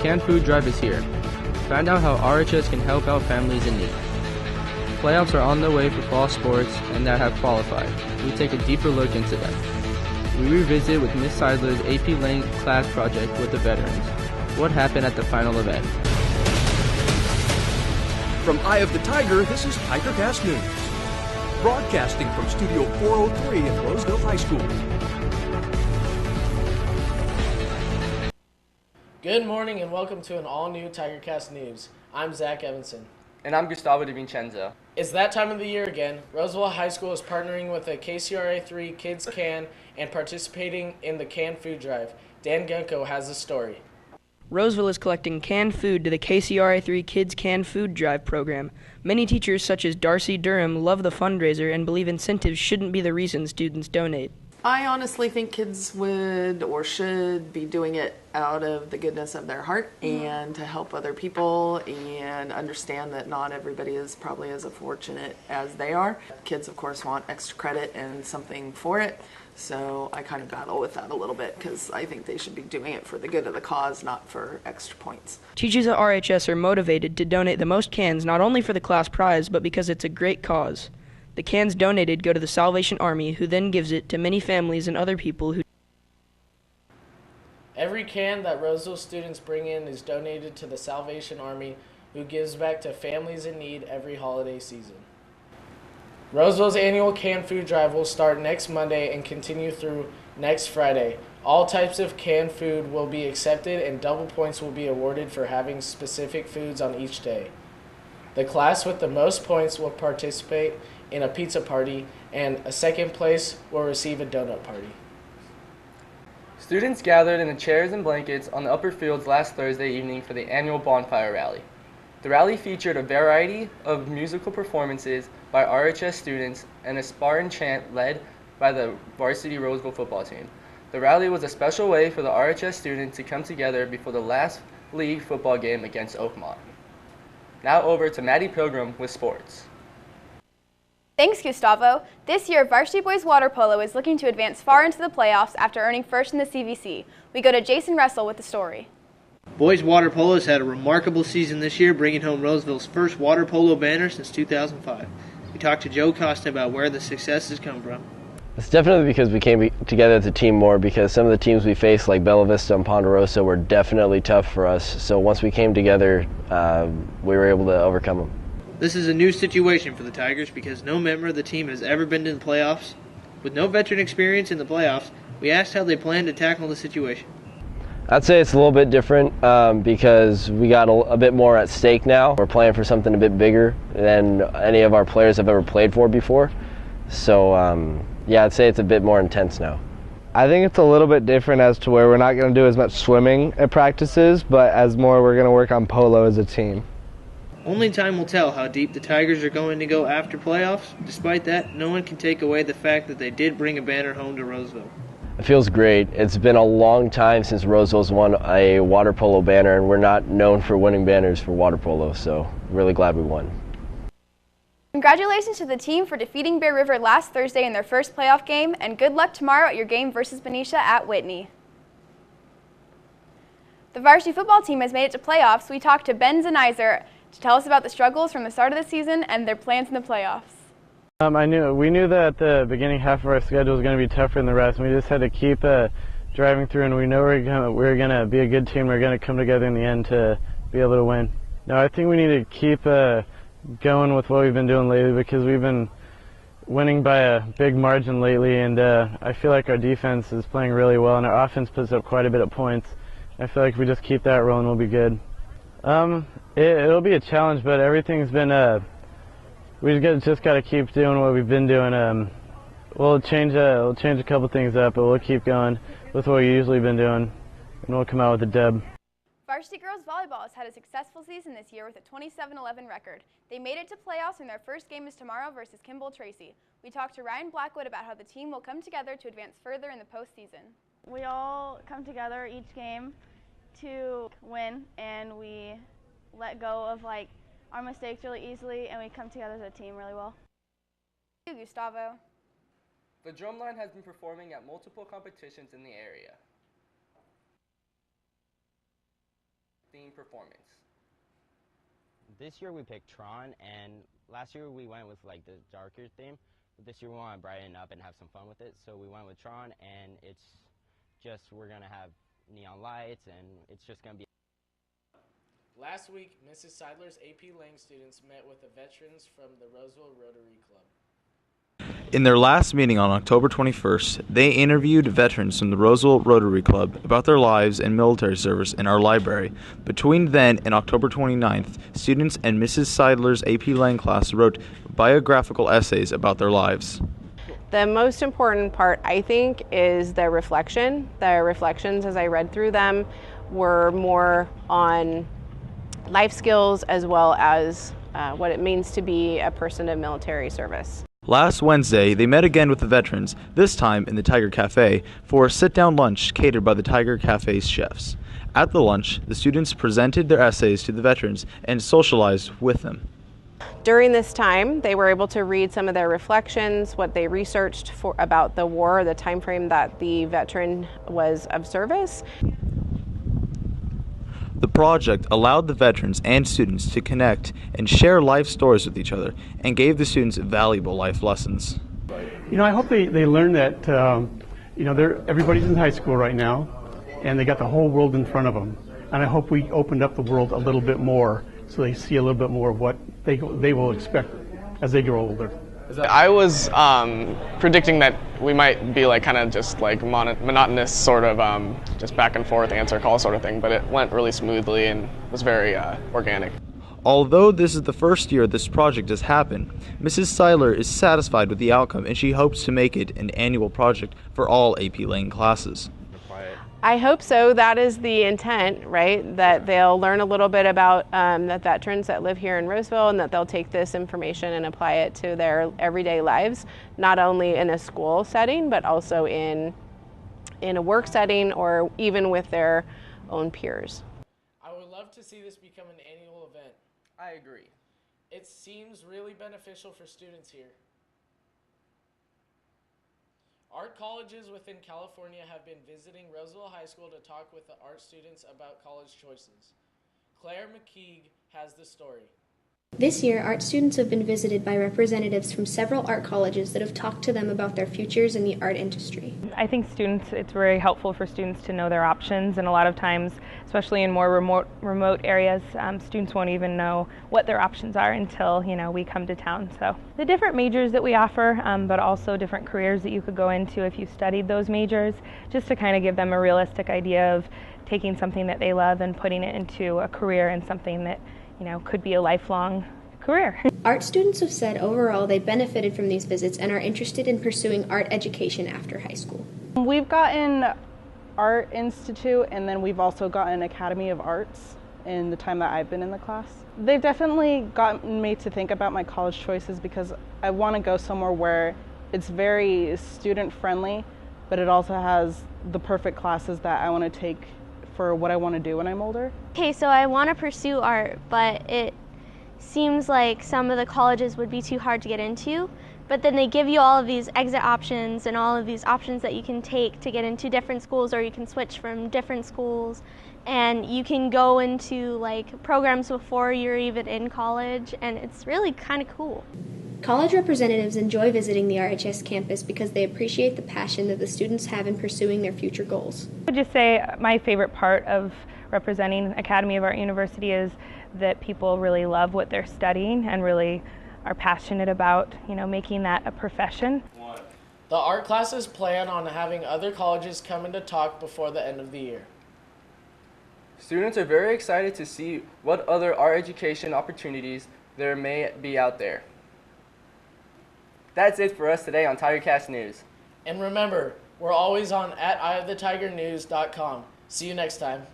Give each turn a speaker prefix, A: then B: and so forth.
A: canned food drive is here. Find out how RHS can help out families in need. Playoffs are on the way for fall sports and that have qualified. We take a deeper look into them. We revisit with Ms. Seidler's AP Lang class project with the veterans. What happened at the final event?
B: From Eye of the Tiger, this is TIGERCAST News. Broadcasting from Studio 403 in Roseville High School.
C: Good morning and welcome to an all-new TIGERCAST News. I'm Zach Evanson.
D: And I'm Gustavo DiVincenzo.
C: It's that time of the year again. Roseville High School is partnering with the KCRA3 Kids Can and participating in the canned food drive. Dan Gunko has the story.
E: Roseville is collecting canned food to the KCRA3 Kids Canned Food Drive program. Many teachers, such as Darcy Durham, love the fundraiser and believe incentives shouldn't be the reason students donate.
F: I honestly think kids would or should be doing it out of the goodness of their heart and to help other people and understand that not everybody is probably as fortunate as they are. Kids, of course, want extra credit and something for it. So I kind of battle with that a little bit because I think they should be doing it for the good of the cause, not for extra points.
E: Teachers at RHS are motivated to donate the most cans not only for the class prize, but because it's a great cause. The cans donated go to the Salvation Army, who then gives it to many families and other people who...
C: Every can that Roseville students bring in is donated to the Salvation Army, who gives back to families in need every holiday season. Roseville's annual canned food drive will start next Monday and continue through next Friday. All types of canned food will be accepted and double points will be awarded for having specific foods on each day. The class with the most points will participate in a pizza party, and a second place will receive a donut party.
D: Students gathered in the chairs and blankets on the upper fields last Thursday evening for the annual bonfire rally. The rally featured a variety of musical performances by RHS students and a Spartan chant led by the varsity Roseville football team. The rally was a special way for the RHS students to come together before the last league football game against Oakmont. Now over to Maddie Pilgrim with sports.
G: Thanks, Gustavo. This year, Varsity Boys Water Polo is looking to advance far into the playoffs after earning first in the CVC. We go to Jason Russell with the story.
H: Boys Water Polo has had a remarkable season this year, bringing home Roseville's first water polo banner since 2005. We talked to Joe Costa about where the success has come from.
I: It's definitely because we came together as a team more, because some of the teams we faced, like Bella Vista and Ponderosa, were definitely tough for us. So once we came together, we were able to overcome them.
H: This is a new situation for the Tigers because no member of the team has ever been to the playoffs. With no veteran experience in the playoffs, we asked how they plan to tackle the situation.
I: I'd say it's a little bit different because we got a bit more at stake now. We're playing for something a bit bigger than any of our players have ever played for before. So yeah, I'd say it's a bit more intense now.
J: I think it's a little bit different as to where we're not going to do as much swimming at practices, but as more we're going to work on polo as a team.
H: Only time will tell how deep the Tigers are going to go after playoffs. Despite that, no one can take away the fact that they did bring a banner home to Roseville.
I: It feels great. It's been a long time since Roseville's won a water polo banner, and we're not known for winning banners for water polo, so really glad we won.
G: Congratulations to the team for defeating Bear River last Thursday in their first playoff game, and good luck tomorrow at your game versus Benicia at Whitney. The varsity football team has made it to playoffs. We talked to Ben Zenizer to tell us about the struggles from the start of the season and their plans in the playoffs.
K: We knew that the beginning half of our schedule was going to be tougher than the rest, and we just had to keep driving through, and we know we're going to be a good team. We're going to come together in the end to be able to win. No, I think we need to keep going with what we've been doing lately, because we've been winning by a big margin lately, and I feel like our defense is playing really well, and our offense puts up quite a bit of points. I feel like if we just keep that rolling, we'll be good. It'll be a challenge, but everything's been, we just got to keep doing what we've been doing. We'll change a couple things up, but we'll keep going with what we've usually been doing, and we'll come out with a dub.
G: Varsity girls volleyball has had a successful season this year with a 27-11 record. They made it to playoffs, and their first game is tomorrow versus Kimball Tracy. We talked to Ryan Blackwood about how the team will come together to advance further in the postseason.
L: We all come together each game to win, and we let go of our mistakes really easily, and we come together as a team really well.
G: Thank you, Gustavo.
D: The drumline has been performing at multiple competitions in the area. theme performance.
M: This year we picked Tron, and last year we went with like the darker theme. But this year we want to brighten up and have some fun with it, so we went with Tron, and it's just, we're going to have neon lights, and it's just going to be.
C: Last week, Mrs. Seidler's AP Lang students met with the veterans from the Roseville Rotary Club.
N: In their last meeting on October 21st, they interviewed veterans from the Roseville Rotary Club about their lives and military service in our library. Between then and October 29th, students and Mrs. Seidler's AP Lang class wrote biographical essays about their lives.
O: The most important part, I think, is the reflection. The reflections, as I read through them, were more on life skills as well as what it means to be a person of military service.
N: Last Wednesday, they met again with the veterans, this time in the Tiger Cafe, for a sit-down lunch catered by the Tiger Cafe's chefs. At the lunch, the students presented their essays to the veterans and socialized with them.
O: During this time, they were able to read some of their reflections, what they researched about the war, the time frame that the veteran was of service.
N: The project allowed the veterans and students to connect and share life stories with each other and gave the students valuable life lessons.
P: You know, I hope they learn that, you know, everybody's in high school right now, and they got the whole world in front of them. And I hope we opened up the world a little bit more so they see a little bit more of what they will expect as they grow older.
Q: I was predicting that we might be like kind of just like monotonous sort of just back and forth answer call sort of thing, but it went really smoothly and was very organic.
N: Although this is the first year this project has happened, Mrs. Seidler is satisfied with the outcome and she hopes to make it an annual project for all AP Lang classes.
O: I hope so. That is the intent, right? That they'll learn a little bit about the veterans that live here in Roseville, and that they'll take this information and apply it to their everyday lives, not only in a school setting, but also in a work setting or even with their own peers.
C: I would love to see this become an annual event.
D: I agree.
C: It seems really beneficial for students here. Art colleges within California have been visiting Roseville High School to talk with the art students about college choices. Claire McKeague has the story.
R: This year, art students have been visited by representatives from several art colleges that have talked to them about their futures in the art industry.
S: I think it's very helpful for students to know their options, and a lot of times, especially in more remote areas, students won't even know what their options are until, you know, we come to town. So the different majors that we offer, but also different careers that you could go into if you studied those majors, just to kind of give them a realistic idea of taking something that they love and putting it into a career and something that, you know, could be a lifelong career.
R: Art students have said overall they benefited from these visits and are interested in pursuing art education after high school.
T: We've gotten Art Institute, and then we've also gotten Academy of Arts in the time that I've been in the class. They've definitely gotten me to think about my college choices because I want to go somewhere where it's very student friendly, but it also has the perfect classes that I want to take for what I want to do when I'm older.
U: Okay, so I want to pursue art, but it seems like some of the colleges would be too hard to get into, but then they give you all of these exit options and all of these options that you can take to get into different schools, or you can switch from different schools, and you can go into like programs before you're even in college, and it's really kind of cool.
R: College representatives enjoy visiting the RHS campus because they appreciate the passion that the students have in pursuing their future goals.
S: I would just say my favorite part of representing Academy of Art University is that people really love what they're studying and really are passionate about, you know, making that a profession.
C: The art classes plan on having other colleges come in to talk before the end of the year.
D: Students are very excited to see what other art education opportunities there may be out there. That's it for us today on TIGERCAST News.
C: And remember, we're always on @eyeofthetigernews.com. See you next time.